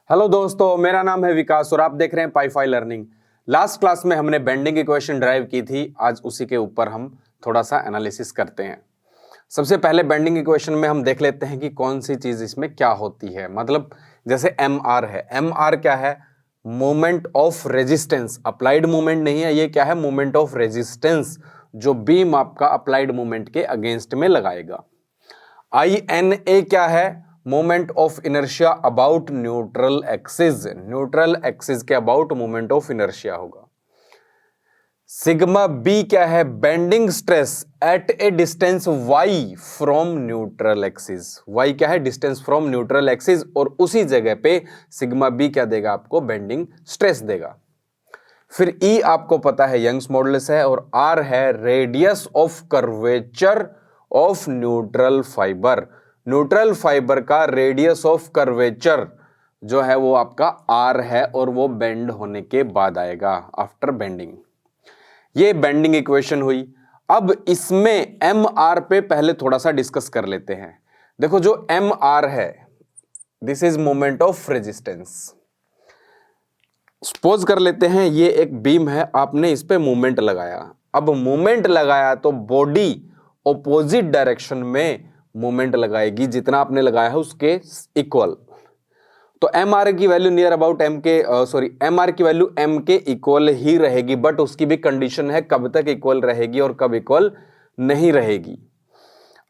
Hello दोस्तों, मेरा नाम है विकास और आप देख रहे हैं पाईफाई लर्निंग। लास्ट क्लास में हमने बेंडिंग इक्वेशन ड्राइव की थी। आज उसी के ऊपर हम थोड़ा सा एनालिसिस करते हैं। सबसे पहले बेंडिंग इक्वेशन में हम देख लेते हैं कि कौन सी चीज इसमें क्या होती है। मतलब जैसे एम आर है, एम आर क्या है? Moment of resistance. Applied moment नहीं है, ये क्या है? मोमेंट ऑफ रेजिस्टेंस, जो बीम आपका अप्लाइड मोमेंट के अगेंस्ट में लगाएगा। आई एन ए क्या है? Moment of inertia about neutral axis. Neutral axis के अबाउट मोमेंट ऑफ इनर्शिया होगा। सिग्मा बी क्या है? Bending stress eight A distance y from neutral axis. y क्या है? डिस्टेंस फ्रॉम न्यूट्रल एक्सिस, और उसी जगह पे सिग्मा बी क्या देगा आपको? बेंडिंग स्ट्रेस देगा। फिर E आपको पता है यंग्स मॉडुलस है, और R है radius of curvature of neutral fibre. Neutral fibre का रेडियस ऑफ कर्वेचर जो है वो आपका R है, और वो बेंड होने के बाद आएगा, आफ्टर बेंडिंग। ये बेंडिंग इक्वेशन हुई। अब इसमें एम आर पे पहले थोड़ा सा डिस्कस कर लेते हैं। देखो, जो एम आर है, this is moment of resistance. Suppose कर लेते हैं ये एक बीम है, आपने इस पे मोमेंट लगाया। अब मोमेंट लगाया तो बॉडी ऑपोजिट डायरेक्शन में मोमेंट लगाएगी, जितना आपने लगाया है उसके इक्वल। तो एम आर की वैल्यू नियर अबाउट एम के एम आर की वैल्यू एम के इक्वल ही रहेगी, बट उसकी भी कंडीशन है कब तक इक्वल रहेगी और कब इक्वल नहीं रहेगी।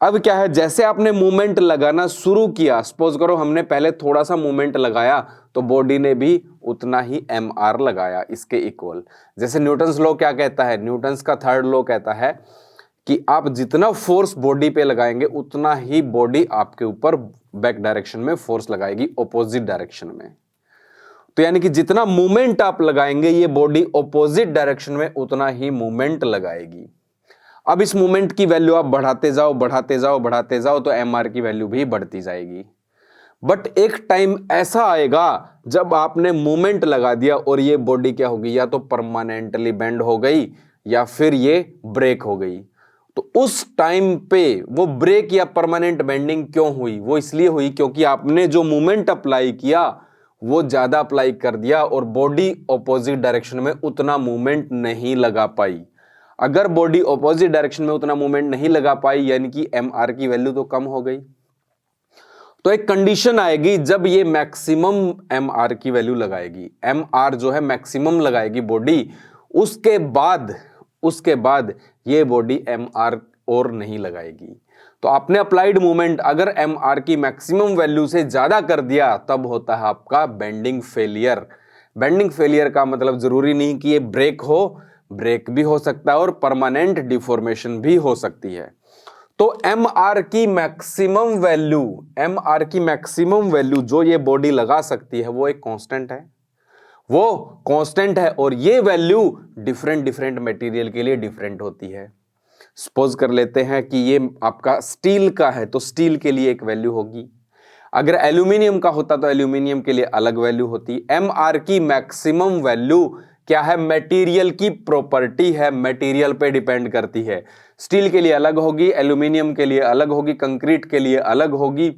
अब क्या है, जैसे आपने मूवमेंट लगाना शुरू किया, सपोज करो हमने पहले थोड़ा सा मूवमेंट लगाया, तो बॉडी ने भी उतना ही एम आर लगाया इसके इक्वल। जैसे न्यूटन्स लॉ क्या कहता है? न्यूटन्स का थर्ड लॉ कहता है कि आप जितना फोर्स बॉडी पे लगाएंगे उतना ही बॉडी आपके ऊपर बैक डायरेक्शन में फोर्स लगाएगी, ऑपोजिट डायरेक्शन में। तो यानी कि जितना मूवमेंट आप लगाएंगे ये बॉडी ऑपोजिट डायरेक्शन में उतना ही मूवमेंट लगाएगी। अब इस मूवमेंट की वैल्यू आप बढ़ाते जाओ बढ़ाते जाओ बढ़ाते जाओ, तो एम आर की वैल्यू भी बढ़ती जाएगी। बट एक टाइम ऐसा आएगा जब आपने मूवमेंट लगा दिया और ये बॉडी क्या होगी? या तो परमानेंटली बेंड हो गई या फिर ये ब्रेक हो गई। तो उस टाइम पे वो ब्रेक या परमानेंट बेंडिंग क्यों हुई? वो इसलिए हुई क्योंकि आपने जो मूवमेंट अप्लाई किया वो ज्यादा अप्लाई कर दिया और बॉडी ऑपोजिट डायरेक्शन में उतना मूवमेंट नहीं लगा पाई। अगर बॉडी ऑपोजिट डायरेक्शन में उतना मूवमेंट नहीं लगा पाई, यानी कि एम आर की वैल्यू तो कम हो गई। तो एक कंडीशन आएगी जब ये मैक्सिमम एम आर की वैल्यू लगाएगी, एम आर जो है मैक्सिमम लगाएगी बॉडी, उसके बाद ये बॉडी एम आर और नहीं लगाएगी। तो आपने अप्लाइड मूवमेंट अगर एम आर की मैक्सिमम वैल्यू से ज्यादा कर दिया, तब होता है आपका बेंडिंग फेलियर। बेंडिंग फेलियर का मतलब जरूरी नहीं कि ये ब्रेक हो, ब्रेक भी हो सकता है और परमानेंट डिफॉर्मेशन भी हो सकती है। तो एम आर की मैक्सिमम वैल्यू जो ये बॉडी लगा सकती है वो एक कांस्टेंट है, और ये वैल्यू डिफरेंट मटेरियल के लिए डिफरेंट होती है। सपोज कर लेते हैं कि ये आपका स्टील का है, तो स्टील के लिए एक वैल्यू होगी। अगर एल्यूमिनियम का होता तो एल्यूमिनियम के लिए अलग वैल्यू होती। एम आर की मैक्सिमम वैल्यू क्या है? मटेरियल की प्रॉपर्टी है, मटेरियल पे डिपेंड करती है। स्टील के लिए अलग होगी, एल्यूमिनियम के लिए अलग होगी, कंक्रीट के लिए अलग होगी।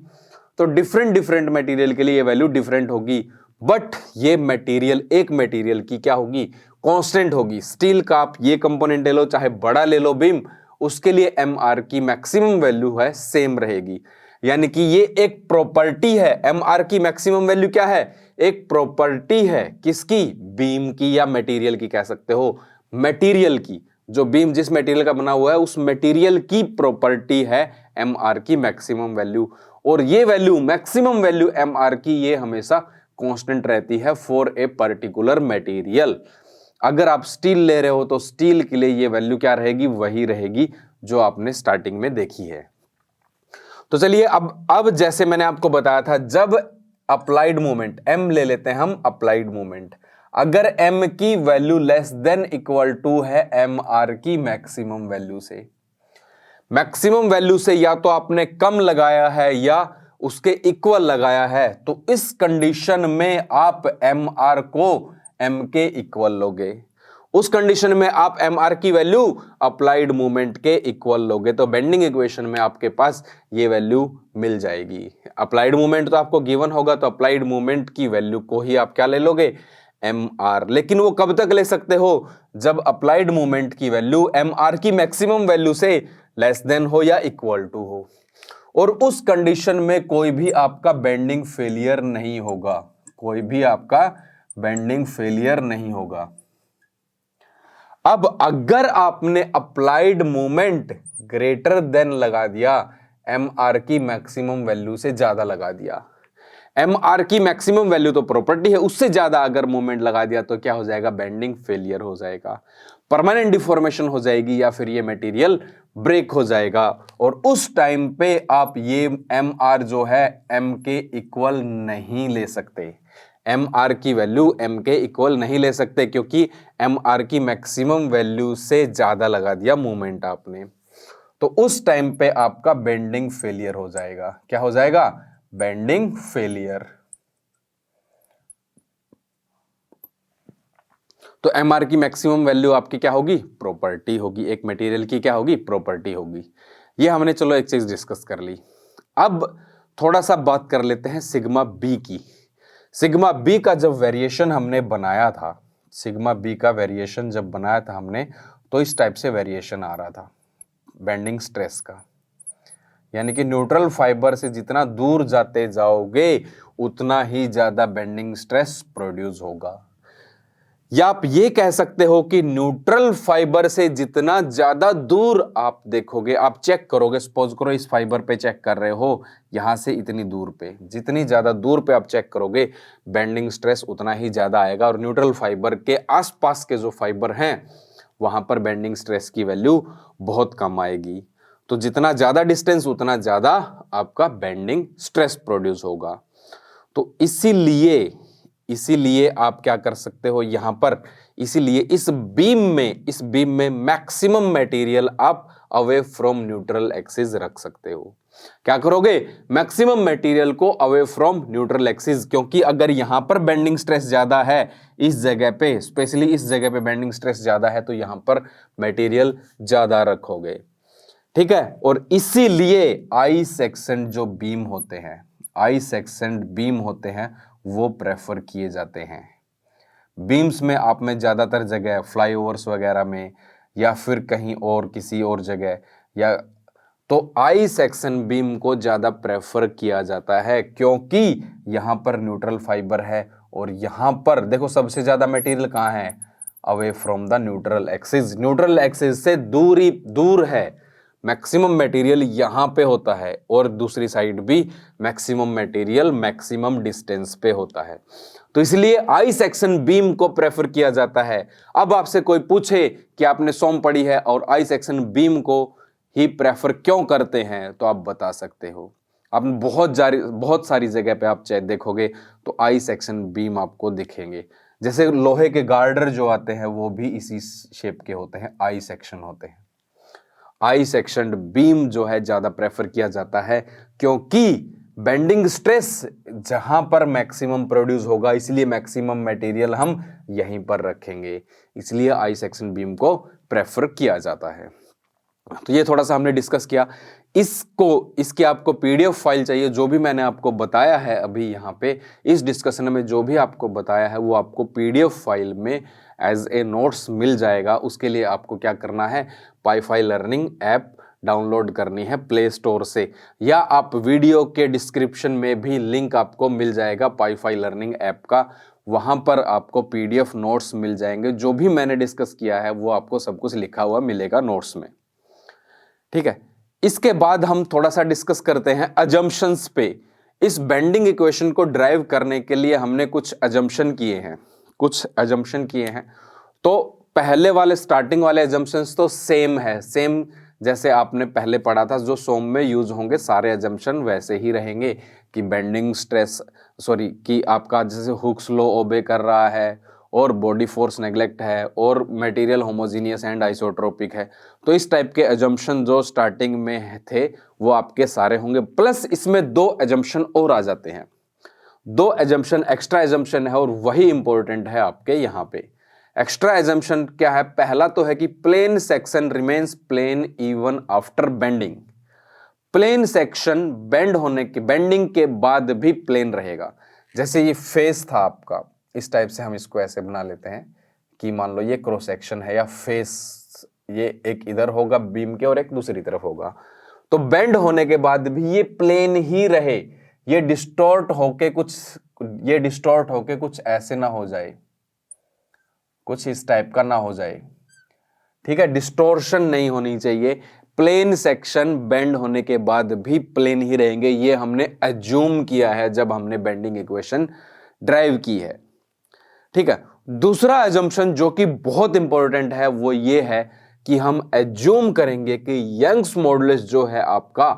तो डिफरेंट मटेरियल के लिए ये वैल्यू डिफरेंट होगी, बट ये मटेरियल एक मटेरियल की क्या होगी? कांस्टेंट होगी। स्टील का आप ये कंपोनेंट ले लो, चाहे बड़ा ले लो बीम, उसके लिए एम आर की मैक्सिमम वैल्यू है सेम रहेगी। यानी कि ये एक प्रॉपर्टी है। एम आर की मैक्सिमम वैल्यू क्या है? एक प्रॉपर्टी है। किसकी? बीम की या मटेरियल की कह सकते हो। मटेरियल की, जो बीम जिस मटेरियल का बना हुआ है उस मटेरियल की प्रॉपर्टी है एम आर की मैक्सिमम वैल्यू। और ये value maximum value M R की ये हमेशा कांस्टेंट रहती है फॉर ए पर्टिकुलर मटेरियल। अगर आप स्टील ले रहे हो तो स्टील के लिए ये वैल्यू क्या रहेगी? वही रहेगी जो आपने स्टार्टिंग में देखी है। तो चलिए अब जैसे मैंने आपको बताया था, जब अप्लाइड मूवमेंट एम ले लेते हैं हम, अप्लाइड मूवमेंट अगर एम की value less than equal to है एम आर की मैक्सिमम वैल्यू से, या तो आपने कम लगाया है या उसके इक्वल लगाया है, तो इस कंडीशन में आप एम आर को एम के इक्वल लोगे। उस कंडीशन में आप mr की वैल्यू अप्लाइड मोमेंट के इक्वल लोगे, तो बेंडिंग इक्वेशन में आपके पास ये वैल्यू मिल जाएगी। अप्लाइड मोमेंट तो आपको गिवन होगा, तो अप्लाइड मोमेंट की वैल्यू को ही आप क्या ले लोगे, mr। लेकिन वो कब तक ले सकते हो, जब अप्लाइड मोमेंट की वैल्यू mr की मैक्सिमम वैल्यू से लेस देन हो या इक्वल टू हो, और उस कंडीशन में कोई भी आपका बेंडिंग फेलियर नहीं होगा, कोई भी आपका बेंडिंग फेलियर नहीं होगा। अब अगर आपने अप्लाइड मोमेंट ग्रेटर देन लगा दिया, mr की मैक्सिमम वैल्यू से ज्यादा लगा दिया, mr की मैक्सिमम वैल्यू तो प्रॉपर्टी है, उससे ज्यादा अगर मोमेंट लगा दिया तो क्या हो जाएगा, बेंडिंग फेलियर हो जाएगा, परमानेंट डिफॉर्मेशन हो जाएगी, या फिर ये मटेरियल ब्रेक हो जाएगा। और उस टाइम पे आप ये mr जो है m के इक्वल नहीं ले सकते, mr की वैल्यू m के इक्वल नहीं ले सकते, क्योंकि mr की मैक्सिमम वैल्यू से ज्यादा लगा दिया मोमेंट आपने, तो उस टाइम पे आपका बेंडिंग फेलियर हो जाएगा। क्या हो जाएगा, बेंडिंग फेलियर। तो mr की मैक्सिमम वैल्यू आपकी क्या होगी, प्रॉपर्टी होगी, एक मटेरियल की क्या होगी, प्रॉपर्टी होगी। ये हमने चलो एक चीज डिस्कस कर ली। अब थोड़ा सा बात कर लेते हैं सिग्मा बी की। सिग्मा बी का जब वेरिएशन हमने बनाया था, सिग्मा बी का वेरिएशन जब बनाया था हमने, तो इस टाइप से वेरिएशन आ रहा था बेंडिंग स्ट्रेस का, यानी कि न्यूट्रल फाइबर से जितना दूर जाते जाओगे उतना ही ज्यादा बेंडिंग स्ट्रेस प्रोड्यूस होगा। या आप ये कह सकते हो कि न्यूट्रल फाइबर से जितना ज्यादा दूर आप देखोगे, आप चेक करोगे, सपोज करो इस फाइबर पे चेक कर रहे हो, यहां से इतनी दूर पे, जितनी ज्यादा दूर पे आप चेक करोगे बेंडिंग स्ट्रेस उतना ही ज्यादा आएगा, और न्यूट्रल फाइबर के आसपास के जो फाइबर हैं वहां पर बेंडिंग स्ट्रेस की वैल्यू बहुत कम आएगी। तो जितना ज्यादा डिस्टेंस उतना ज्यादा आपका बेंडिंग स्ट्रेस प्रोड्यूस होगा। तो इसीलिए आप क्या कर सकते हो यहां पर, इसीलिए इस बीम में मैक्सिमम मटेरियल आप अवे फ्रॉम न्यूट्रल एक्सिस रख सकते हो। क्या करोगे, मैक्सिमम मटेरियल को अवे फ्रॉम न्यूट्रल एक्सिस, क्योंकि अगर यहां पर बेंडिंग स्ट्रेस ज्यादा है, इस जगह पे स्पेशली इस जगह पे बेंडिंग स्ट्रेस ज्यादा है, तो यहां पर मटेरियल ज्यादा रखोगे, ठीक है। और इसीलिए आई सेक्शन जो बीम होते हैं, आई सेक्शन बीम होते हैं, वो प्रेफर किए जाते हैं। बीम्स में आप में ज्यादातर जगह फ्लाईओवर्स वगैरह में, या फिर कहीं और किसी और जगह, या तो आई सेक्शन बीम को ज्यादा प्रेफर किया जाता है, क्योंकि यहां पर न्यूट्रल फाइबर है, और यहां पर देखो सबसे ज्यादा मटेरियल कहां है, away from the neutral axis, neutral axis से दूर है, मैक्सिमम मटेरियल यहां पे होता है, और दूसरी साइड भी मैक्सिमम मटेरियल मैक्सिमम डिस्टेंस पे होता है। तो इसलिए आई सेक्शन बीम को प्रेफर किया जाता है। अब आपसे कोई पूछे कि आपने सोम पढ़ी है और आई सेक्शन बीम को ही प्रेफर क्यों करते हैं, तो आप बता सकते हो। आप बहुत सारी जगह पे आप चाहे देखोगे तो आई सेक्शन बीम आपको दिखेंगे, जैसे लोहे के गार्डर जो आते हैं वो भी इसी शेप के होते हैं, आई सेक्शन होते हैं। आई सेक्शन बीम जो है ज्यादा प्रेफर किया जाता है, क्योंकि बेंडिंग स्ट्रेस जहां पर मैक्सिमम प्रोड्यूस होगा, इसलिए मैक्सिमम मटेरियल हम यहीं पर रखेंगे, इसलिए आई सेक्शन बीम को प्रेफर किया जाता है। तो ये थोड़ा सा हमने डिस्कस किया। इसकी आपको पीडीएफ फाइल चाहिए, जो भी मैंने आपको बताया है अभी यहाँ पे इस डिस्कशन में जो भी आपको बताया है वो आपको पीडीएफ फाइल में एज ए नोट्स मिल जाएगा। उसके लिए आपको क्या करना है, पाईफाई लर्निंग ऐप डाउनलोड करनी है प्ले स्टोर से, या आप वीडियो के डिस्क्रिप्शन में भी लिंक आपको मिल जाएगा पाईफाई लर्निंग ऐप का, वहां पर आपको पीडीएफ नोट्स मिल जाएंगे। जो भी मैंने डिस्कस किया है वो आपको सब कुछ लिखा हुआ मिलेगा नोट्स में, ठीक है। इसके बाद हम थोड़ा सा डिस्कस करते हैं अजम्पशंस पे। इस बेंडिंग इक्वेशन को ड्राइव करने के लिए हमने कुछ अजम्पशन किए हैं, तो पहले वाले स्टार्टिंग वाले अजम्पशंस तो सेम है, सेम जैसे आपने पहले पढ़ा था, जो सोम में यूज होंगे सारे अजम्पशन वैसे ही रहेंगे कि बेंडिंग स्ट्रेस कि आपका जैसे हुक्स लॉ ओबे कर रहा है, और बॉडी फोर्स नेग्लेक्ट है, और मटेरियल होमोजीनियस एंड आइसोट्रोपिक है। तो इस टाइप के अजम्पशन जो स्टार्टिंग में थे वो आपके सारे होंगे, प्लस इसमें दो अजम्पशन और आ जाते हैं, दो अजम्पशन एक्स्ट्रा अजम्पशन है, और वही इंपॉर्टेंट है आपके यहाँ पे। एक्स्ट्रा एजम्पशन क्या है? पहला तो है कि plane section remains plane even after bending. Plane section bending के बाद भी प्लेन रहेगा। जैसे ये फेस था आपका, इस टाइप से हम इसको ऐसे बना लेते हैं कि मान लो ये क्रॉस सेक्शन है या फेस, ये एक इधर होगा बीम के और एक दूसरी तरफ होगा, तो बेंड होने के बाद भी ये प्लेन ही रहे, ये डिस्टॉर्ट होके कुछ ऐसे ना हो जाए, कुछ इस टाइप का ना हो जाए, ठीक है, डिस्टॉर्शन नहीं होनी चाहिए। प्लेन सेक्शन बेंड होने के बाद भी प्लेन ही रहेंगे, ये हमने अज्यूम किया है जब हमने बेंडिंग इक्वेशन ड्राइव की है, ठीक है। दूसरा अजम्पशन जो कि बहुत इंपॉर्टेंट है वो ये है कि हम अज्यूम करेंगे कि यंग्स मॉडुलस जो है आपका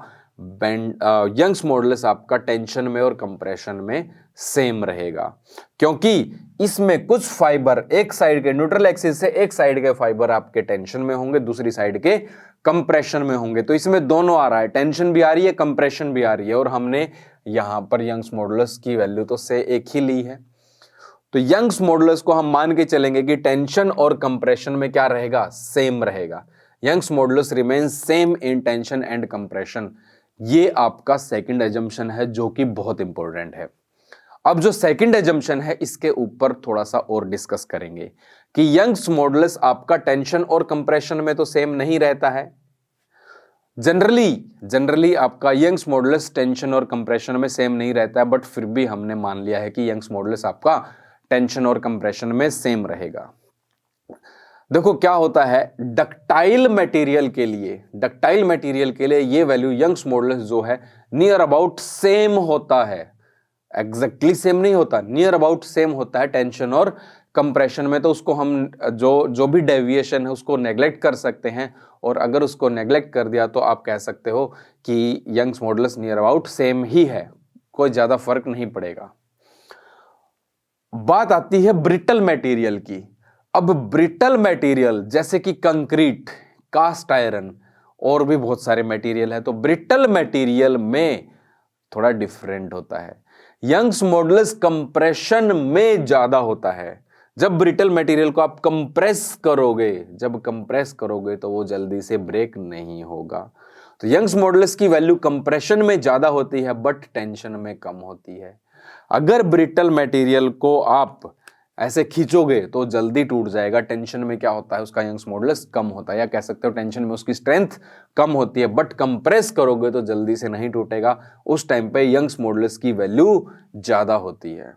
यंग्स मॉडुलस आपका टेंशन में और कंप्रेशन में सेम रहेगा, क्योंकि इसमें कुछ फाइबर एक साइड के न्यूट्रल एक्सिस से एक साइड के फाइबर आपके टेंशन में होंगे, दूसरी साइड के कंप्रेशन में होंगे। तो इसमें दोनों आ रहा है, टेंशन भी आ रही है, कंप्रेशन भी आ रही है, और हमने यहां पर यंग्स मॉडुलस की वैल्यू तो से एक ही ली है। तो यंग्स मॉडुलस को हम मान के चलेंगे कि टेंशन और कंप्रेशन में क्या रहेगा? सेम रहेगा। Young's modulus remains same in tension and compression. ये आपका सेकंड एजम्पशन है जो कि बहुत इंपॉर्टेंट है। अब जो सेकंड एजम्पशन है इसके ऊपर थोड़ा सा और डिस्कस करेंगे कि यंग्स मॉडुलस आपका टेंशन और कंप्रेशन में तो सेम नहीं रहता है। जनरली आपका यंग्स मॉडुलस टेंशन और कंप्रेशन में सेम नहीं रहता है, बट फिर भी हमने मान लिया है कि यंग्स मॉडुलस आपका टेंशन और कंप्रेशन में सेम रहेगा। देखो क्या होता है, डक्टाइल मटेरियल के लिए ये वैल्यू यंग्स मॉडुलस जो है नियर अबाउट सेम होता है, एग्जैक्टली सेम नहीं होता, नियर अबाउट सेम होता है टेंशन और कंप्रेशन में। तो उसको हम जो भी डेविएशन है उसको नेग्लेक्ट कर सकते हैं, और अगर उसको नेग्लेक्ट कर दिया तो आप कह सकते हो कि Young's modulus near about same ही है, कोई ज्यादा फर्क नहीं पड़ेगा। बात आती है ब्रिटल मटेरियल की। अब ब्रिटल मटेरियल जैसे कि कंक्रीट, कास्ट आयरन और भी बहुत सारे मटेरियल है, तो ब्रिटल मटेरियल में थोड़ा डिफरेंट होता है। यंग्स मॉडुलस कंप्रेशन में ज्यादा होता है। जब ब्रिटल मटेरियल को आप कंप्रेस करोगे तो वो जल्दी से ब्रेक नहीं होगा। तो यंग्स मॉडुलस की वैल्यू कंप्रेशन में ज्यादा होती है बट टेंशन में कम होती है। अगर ब्रिटल मटेरियल को आप ऐसे खींचोगे तो जल्दी टूट जाएगा। टेंशन में क्या होता है, उसका यंग्स मॉडुलस कम होता है, या कह सकते हो टेंशन में उसकी स्ट्रेंथ कम होती है, बट कंप्रेस करोगे तो जल्दी से नहीं टूटेगा। उस टाइम पे यंग्स मॉडुलस की वैल्यू ज्यादा होती है।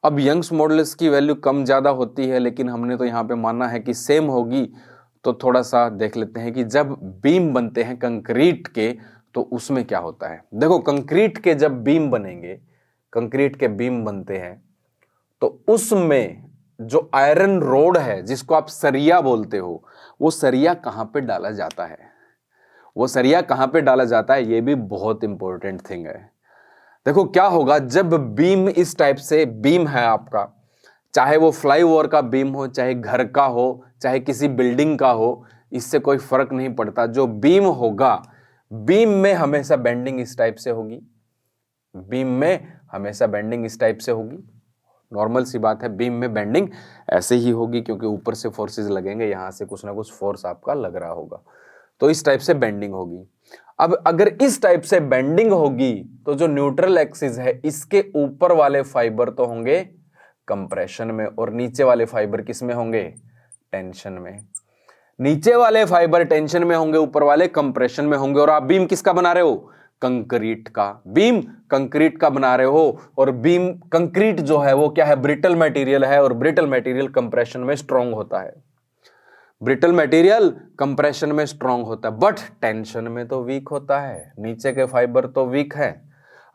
अब यंग्स मॉडुलस की वैल्यू कम ज्यादा होती है, लेकिन हमने तो यहाँ पे माना है कि सेम होगी। तो थोड़ा सा देख लेते हैं कि जब बीम बनते हैं कंक्रीट के तो उसमें क्या होता है। देखो कंक्रीट के जब बीम बनेंगे, कंक्रीट के बीम बनते हैं तो उसमें जो आयरन रोड है जिसको आप सरिया बोलते हो, वो सरिया कहां पे डाला जाता है? ये भी बहुत इंपॉर्टेंट थिंग है। देखो क्या होगा, जब बीम इस टाइप से बीम है आपका, चाहे वो फ्लाईओवर का बीम हो, चाहे घर का हो, चाहे किसी बिल्डिंग का हो, इससे कोई फर्क नहीं पड़ता। जो बीम होगा, बीम में हमेशा बेंडिंग इस टाइप से होगी, नॉर्मल सी बात है, बीम में बेंडिंग ऐसे ही होगी क्योंकि ऊपर से फोर्सेस लगेंगे, यहां से कुछ ना कुछ फोर्स आपका लग रहा होगा, तो इस टाइप से बेंडिंग होगी। अब अगर इस टाइप से बेंडिंग होगी तो जो न्यूट्रल एक्सिस है इसके ऊपर वाले फाइबर तो होंगे कंप्रेशन में, और नीचे वाले फाइबर किस में होंगे? टेंशन में। नीचे वाले फाइबर टेंशन में होंगे, ऊपर वाले कंप्रेशन में होंगे। और आप बीम किसका बना रहे हो? कंक्रीट का। बीम कंक्रीट का बना रहे हो, और बीम कंक्रीट जो है वो क्या है? ब्रिटल मटेरियल है, और ब्रिटल मटेरियल कंप्रेशन में स्ट्रांग होता है। ब्रिटल मटेरियल कंप्रेशन में स्ट्रांग होता है बट टेंशन में तो वीक होता है। नीचे के फाइबर तो वीक है,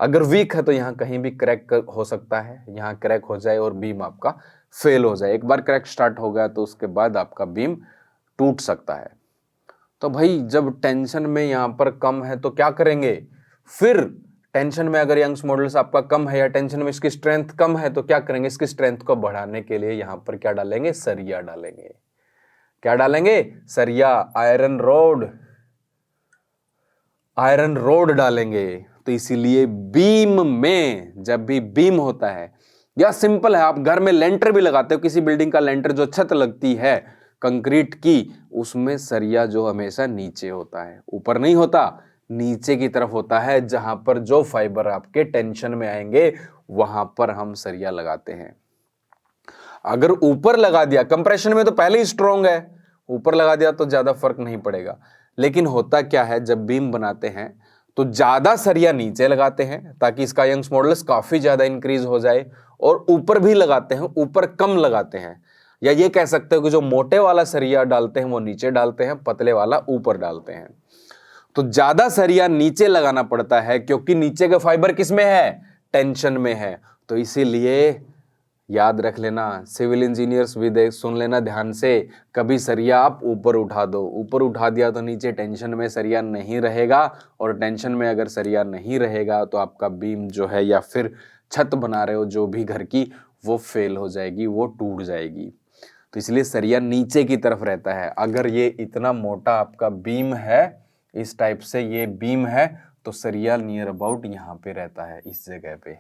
अगर वीक है तो यहां कहीं भी क्रैक हो सकता है, यहां क्रैक हो जाए और बीम आपका फेल हो जाए। एक बार क्रैक स्टार्ट हो गया तो उसके बाद आपका बीम टूट सकता है। तो भाई जब टेंशन में यहां पर कम है तो क्या करेंगे? फिर टेंशन में अगर यंग्स मॉडुलस आपका कम है या टेंशन में इसकी स्ट्रेंथ कम है तो क्या करेंगे? इसकी स्ट्रेंथ को बढ़ाने के लिए यहां पर क्या डालेंगे? सरिया डालेंगे। क्या डालेंगे? सरिया, आयरन रोड डालेंगे। तो इसीलिए बीम में, जब भी बीम होता है, या सिंपल है, आप घर में लेंटर भी लगाते हो, किसी बिल्डिंग का लेंटर जो छत लगती है कंक्रीट की, उसमें सरिया जो हमेशा नीचे होता है, ऊपर नहीं होता, नीचे की तरफ होता है, जहां पर जो फाइबर आपके टेंशन में आएंगे वहां पर हम सरिया लगाते हैं। अगर ऊपर लगा दिया, कंप्रेशन में तो पहले ही स्ट्रॉन्ग है, ऊपर लगा दिया तो ज्यादा फर्क नहीं पड़ेगा। लेकिन होता क्या है, जब बीम बनाते हैं तो ज्यादा सरिया नीचे लगाते हैं ताकि इसका यंग्स मॉडुलस काफी ज्यादा इंक्रीज हो जाए, और ऊपर भी लगाते हैं, ऊपर कम लगाते हैं, या ये कह सकते हो कि जो मोटे वाला सरिया डालते हैं वो नीचे डालते हैं, पतले वाला ऊपर डालते हैं। तो ज्यादा सरिया नीचे लगाना पड़ता है क्योंकि नीचे के फाइबर किसमें है, टेंशन में है। तो इसीलिए याद रख लेना, सिविल इंजीनियर्स भी देख सुन लेना ध्यान से, कभी सरिया आप ऊपर उठा दो, ऊपर उठा दिया तो नीचे टेंशन में सरिया नहीं रहेगा, और टेंशन में अगर सरिया नहीं रहेगा तो आपका बीम जो है या फिर छत बना रहे हो जो भी घर की, वो फेल हो जाएगी, वो टूट जाएगी। तो इसलिए सरिया नीचे की तरफ रहता है। अगर ये इतना मोटा आपका बीम है, इस टाइप से ये बीम है, तो सरिया नियर अबाउट यहाँ पे रहता है, इस जगह पे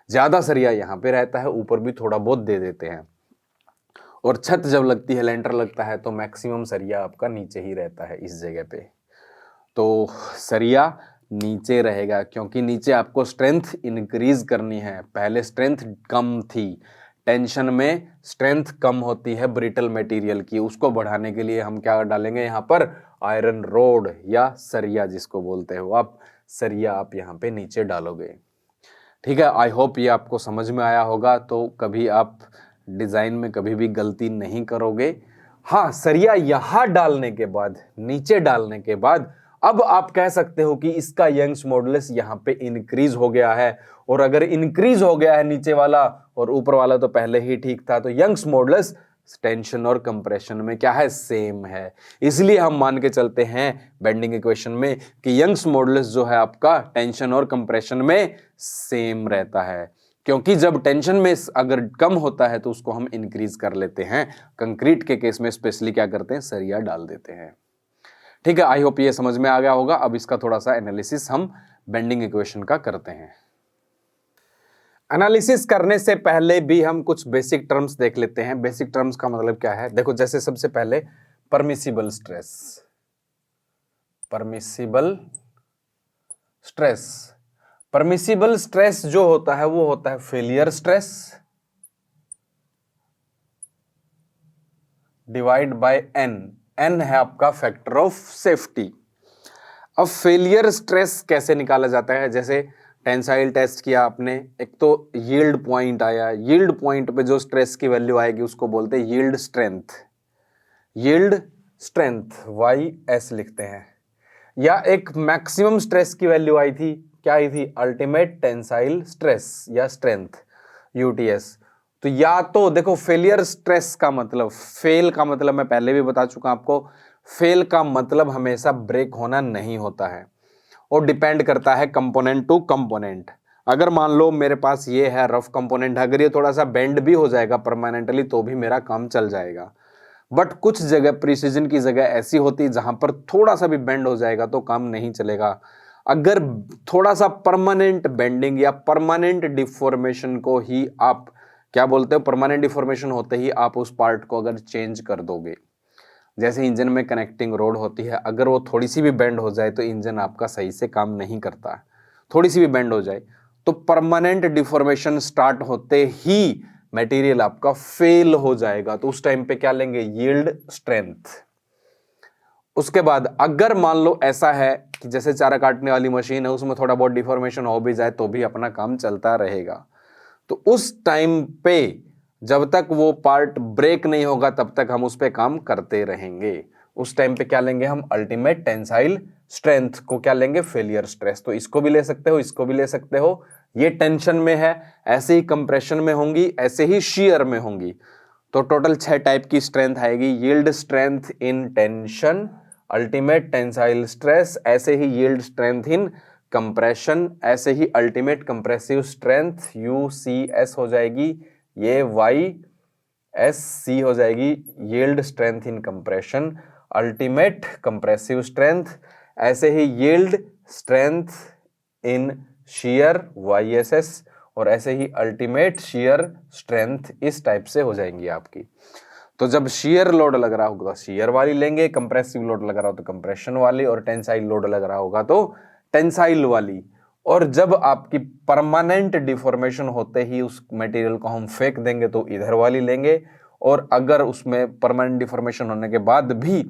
ज्यादा सरिया यहाँ पे रहता है, ऊपर भी थोड़ा बहुत दे देते हैं। और छत जब लगती है, लेंटर लगता है, तो मैक्सिमम सरिया आपका नीचे ही रहता है, इस जगह पे। तो सरिया नीचे रहेगा क्योंकि नीचे आपको स्ट्रेंथ इंक्रीज करनी है, पहले स्ट्रेंथ कम थी, टेंशन में स्ट्रेंथ कम होती है ब्रिटल मटेरियल की, उसको बढ़ाने के लिए हम क्या डालेंगे यहाँ पर, आयरन रोड या सरिया जिसको बोलते हो आप, सरिया आप यहाँ पे नीचे डालोगे। ठीक है, आई होप ये आपको समझ में आया होगा, तो कभी आप डिजाइन में कभी भी गलती नहीं करोगे। हाँ, सरिया यहां डालने के बाद, नीचे डालने के बाद, अब आप कह सकते हो कि इसका यंग्स मॉडुलस यहाँ पे इंक्रीज हो गया है, और अगर इंक्रीज हो गया है नीचे वाला और ऊपर वाला तो पहले ही ठीक था, तो यंग्स मॉडुलस टेंशन और कंप्रेशन में क्या है, सेम है। इसलिए हम मान के चलते हैं बेंडिंग इक्वेशन में कि यंग्स मॉडुलस जो है आपका टेंशन और कंप्रेशन में सेम रहता है, क्योंकि जब टेंशन में अगर कम होता है तो उसको हम इंक्रीज कर लेते हैं। कंक्रीट के केस में स्पेशली क्या करते हैं, सरिया डाल देते हैं। ठीक है, आई होप ये समझ में आ गया होगा। अब इसका थोड़ा सा एनालिसिस हम बेंडिंग इक्वेशन का करते हैं। एनालिसिस करने से पहले भी हम कुछ बेसिक टर्म्स देख लेते हैं। बेसिक टर्म्स का मतलब क्या है, देखो, जैसे सबसे पहले permissible stress, permissible stress, permissible stress जो होता है वो होता है failure stress divide by N, N है आपका फैक्टर ऑफ सेफ्टी। अब फेलियर स्ट्रेस कैसे निकाला जाता है, जैसे टेंसाइल टेस्ट किया आपने, एक तो यील्ड पॉइंट आया, यील्ड पॉइंट पे जो स्ट्रेस की वैल्यू आएगी उसको बोलते हैं yield strength, yield strength YS लिखते हैं। या एक मैक्सिमम स्ट्रेस की वैल्यू आई थी, क्या आई थी, अल्टीमेट टेंसाइल स्ट्रेस या स्ट्रेंथ UTS। तो या तो देखो, फेलियर स्ट्रेस का मतलब, फेल का मतलब मैं पहले भी बता चुका आपको, फेल का मतलब हमेशा ब्रेक होना नहीं होता है, और डिपेंड करता है कंपोनेंट टू कंपोनेंट। अगर मान लो मेरे पास ये है रफ कंपोनेंट, अगर ये थोड़ा सा बेंड भी हो जाएगा परमानेंटली तो भी मेरा काम चल जाएगा। बट कुछ जगह प्रिसीजन की जगह ऐसी होती है जहां पर थोड़ा सा भी बेंड हो जाएगा तो काम नहीं चलेगा। अगर थोड़ा सा परमानेंट बेंडिंग या परमानेंट डिफॉर्मेशन को ही आप क्या बोलते हो, परमानेंट डिफॉर्मेशन होते ही आप उस पार्ट को अगर चेंज कर दोगे, जैसे इंजन में कनेक्टिंग रोड होती है, अगर वो थोड़ी सी भी बेंड हो जाए तो इंजन आपका सही से काम नहीं करता। थोड़ी सी भी बेंड हो जाए तो परमानेंट डिफॉर्मेशन स्टार्ट होते ही मटेरियल आपका फेल हो जाएगा, तो उस टाइम पे क्या लेंगे, यील्ड स्ट्रेंथ। उसके बाद अगर मान लो ऐसा है कि जैसे चारा काटने वाली मशीन है, उसमें थोड़ा बहुत डिफॉर्मेशन हो भी जाए तो भी अपना काम चलता रहेगा, तो उस टाइम पे जब तक वो पार्ट ब्रेक नहीं होगा तब तक हम उस पे काम करते रहेंगे। उस टाइम पे क्या लेंगे हम, अल्टीमेट टेंसाइल स्ट्रेंथ को क्या लेंगे, फेलियर स्ट्रेस। तो इसको भी ले सकते हो, इसको भी ले सकते हो। ये टेंशन में है, ऐसे ही कंप्रेशन में होंगी, ऐसे ही शियर में होंगी। तो टोटल 6 टाइप की स्ट्रेंथ आएगी, yield strength in tension, ultimate tensile stress, ऐसे ही यील्ड स्ट्रेंथ इन कंप्रेशन, ऐसे ही अल्टीमेट कंप्रेसिव स्ट्रेंथ UCS हो जाएगी, ये YSC हो जाएगी, yield strength in compression, ultimate compressive strength, ऐसे ही yield strength in shear YSS, और ऐसे ही अल्टीमेट शियर स्ट्रेंथ इस टाइप से हो जाएंगी आपकी। तो जब शियर लोड लग रहा होगा तो शियर वाली लेंगे, कंप्रेसिव लोड लग रहा हो तो कंप्रेशन वाली, और टेंसाइल लोड लग रहा होगा तो टेंसाइल वाली। और जब आपकी परमानेंट डिफॉर्मेशन होते ही उस मटेरियल को हम फेंक देंगे तो इधर वाली लेंगे, और अगर उसमें परमानेंट डिफॉर्मेशन होने के बाद भी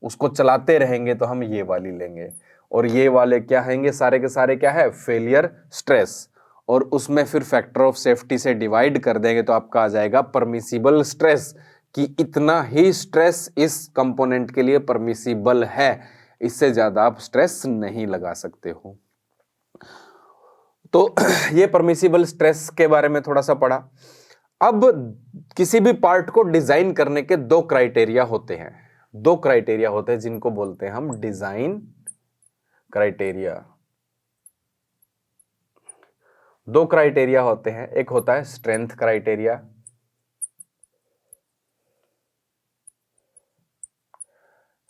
उसको चलाते रहेंगे तो हम ये वाली लेंगे। और ये वाले क्या हैंगे, सारे के सारे क्या है, फेलियर स्ट्रेस। और उसमें फिर फैक्टर ऑफ सेफ्टी से डिवाइड कर देंगे तो आपका आ जाएगा परमिसिबल स्ट्रेस, कि इतना ही स्ट्रेस इस कंपोनेंट के लिए परमिसिबल है, इससे ज्यादा आप स्ट्रेस नहीं लगा सकते हो। तो ये परमिसिबल स्ट्रेस के बारे में थोड़ा सा पढ़ा। अब किसी भी पार्ट को डिजाइन करने के दो क्राइटेरिया होते हैं, दो क्राइटेरिया होते हैं जिनको बोलते हैं हम डिजाइन क्राइटेरिया। दो क्राइटेरिया होते हैं, एक होता है स्ट्रेंथ क्राइटेरिया,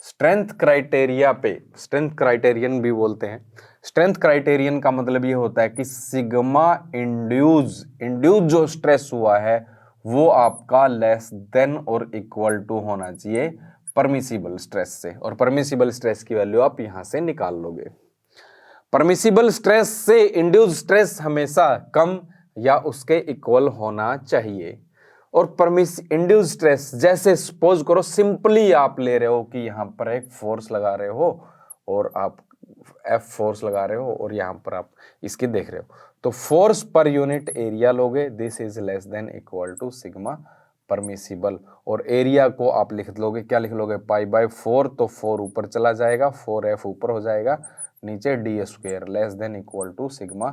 स्ट्रेंथ क्राइटेरिया पे स्ट्रेंथ क्राइटेरियन भी बोलते हैं। स्ट्रेंथ क्राइटेरियन का मतलब ये होता है कि सिग्मा इंड्यूस जो स्ट्रेस हुआ है वो आपका लेस देन और इक्वल टू होना चाहिए परमिसिबल स्ट्रेस से, और परमिसिबल स्ट्रेस की वैल्यू आप यहां से निकाल लोगे। परमिसिबल स्ट्रेस से इंड्यूस स्ट्रेस हमेशा कम या उसके इक्वल होना चाहिए। और इंड्यूस स्ट्रेस, जैसे सपोज करो सिंपली आप ले रहे हो कि यहां पर एक फोर्स लगा रहे हो और आप F फोर्स लगा रहे हो और यहां पर आप इसकी देख रहे हो, तो फोर्स पर यूनिट एरिया लोगे, this is less than equal to sigma permissible. और एरिया को आप लिख लोगे, क्या लिख लोगे, π/4, तो 4 ऊपर चला जाएगा, 4F ऊपर हो जाएगा, नीचे d² less than equal to sigma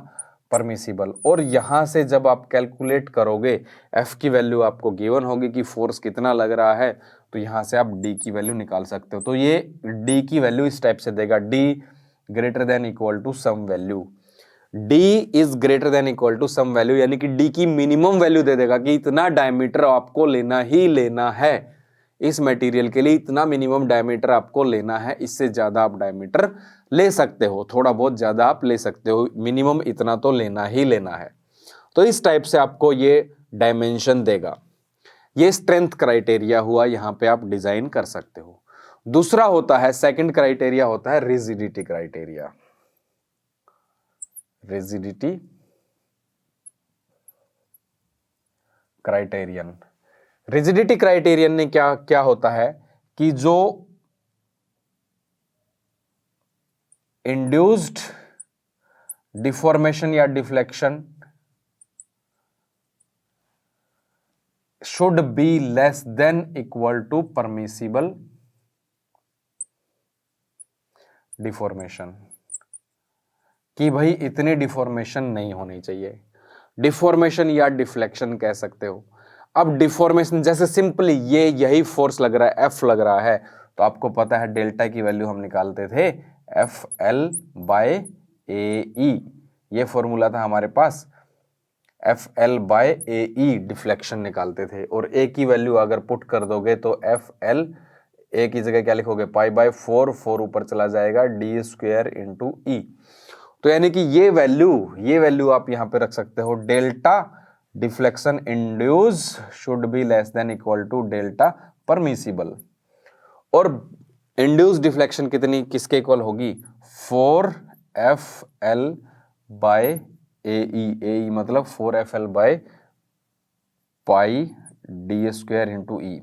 permissible. और यहां से जब आप कैलकुलेट करोगे F की वैल्यू आपको गिवन होगी कि फोर्स कितना लग रहा है, तो यहां से आप D की वैल्यू निकाल सकते हो। तो ये D की वैल्यू इस टाइप से देगा, D greater than equal to some value, D is greater than equal to some value, यानी कि D की मिनिमम वैल्यू दे देगा कि इतना डायमीटर आपको लेना ही लेना है, इस मटेरियल के लिए इतना मिनिमम डायमीटर आपको लेना है, इससे ज्यादा आप डायमीटर ले सकते हो, थोड़ा बहुत ज्यादा आप ले सकते हो, मिनिमम इतना तो लेना ही लेना है। तो इस टाइप से आपको ये डायमेंशन देगा। ये स्ट्रेंथ क्राइटेरिया हुआ, यहां पे आप डिजाइन कर सकते हो। दूसरा होता है, सेकंड क्राइटेरिया होता है rigidity criteria. Rigidity criterion, rigidity criterion ने क्या क्या होता है कि जो इंड्यूस्ड डिफॉर्मेशन या deflection should be less than equal to permissible deformation, कि भाई इतनी डिफॉर्मेशन नहीं होनी चाहिए, डिफॉर्मेशन या डिफ्लेक्शन कह सकते हो। अब डिफॉर्मेशन जैसे सिंपली ये यही फोर्स लग रहा है, F लग रहा है, तो आपको पता है डेल्टा की वैल्यू हम निकालते थे FL/AE, ये फॉर्मूला था हमारे पास, FL/AE डिफ्लेक्शन निकालते थे। और A की वैल्यू अगर पुट कर दोगे तो FL, A की जगह क्या लिखोगे, π/4, 4 ऊपर चला जाएगा, d² इंटू E। तो यानी कि ये वैल्यू आप यहां पे रख सकते हो, delta deflection induce should be less than equal to delta permissible. और इंड्यूस डिफ्लेक्शन कितनी किसके इक्वल होगी, 4FL/AE, AE मतलब 4FL/πd² into E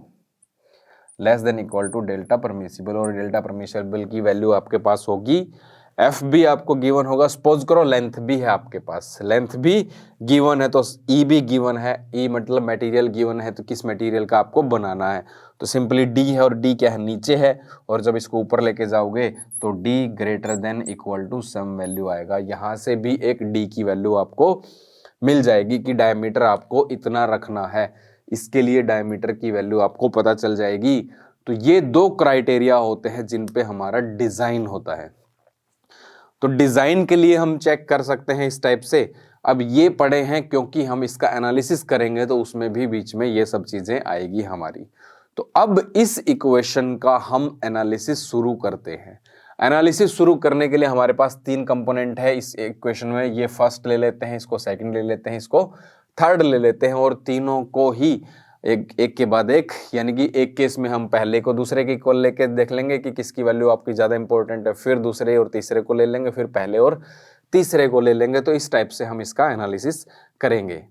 less than equal to delta permissible. और डेल्टा परमिसिबल की वैल्यू आपके पास होगी, F भी आपको गिवन होगा, सपोज करो लेंथ भी है आपके पास, लेंथ भी गिवन है तो E भी गिवन है, E मतलब मटेरियल गिवन है, तो किस मटेरियल का आपको बनाना है, तो सिंपली D है, और D क्या है, नीचे है, और जब इसको ऊपर लेके जाओगे तो D greater than equal to some value आएगा। यहां से भी एक D की वैल्यू आपको मिल जाएगी कि डायमीटर आपको इतना रखना है, इसके लिए डायमीटर की वैल्यू आपको पता चल जाएगी। तो ये दो क्राइटेरिया होते हैं जिन पे हमारा डिजाइन होता है। तो डिजाइन के लिए हम चेक कर सकते हैं इस टाइप से। अब ये पढ़े हैं क्योंकि हम इसका एनालिसिस करेंगे तो उसमें भी बीच में ये सब चीजें आएगी हमारी। तो अब इस इक्वेशन का हम एनालिसिस शुरू करते हैं। एनालिसिस शुरू करने के लिए हमारे पास 3 कंपोनेंट है इस इक्वेशन में। ये फर्स्ट ले लेते हैं, इसको सेकंड ले लेते हैं, इसको थर्ड ले लेते हैं, और तीनों को ही एक के बाद एक, यानी कि एक केस में हम पहले को दूसरे के इक्वल लेके देख लेंगे कि किसकी वैल्यू आपकी ज़्यादा इंपॉर्टेंट है, फिर दूसरे और तीसरे को ले लेंगे, फिर पहले और तीसरे को ले लेंगे। तो इस टाइप से हम इसका एनालिसिस करेंगे।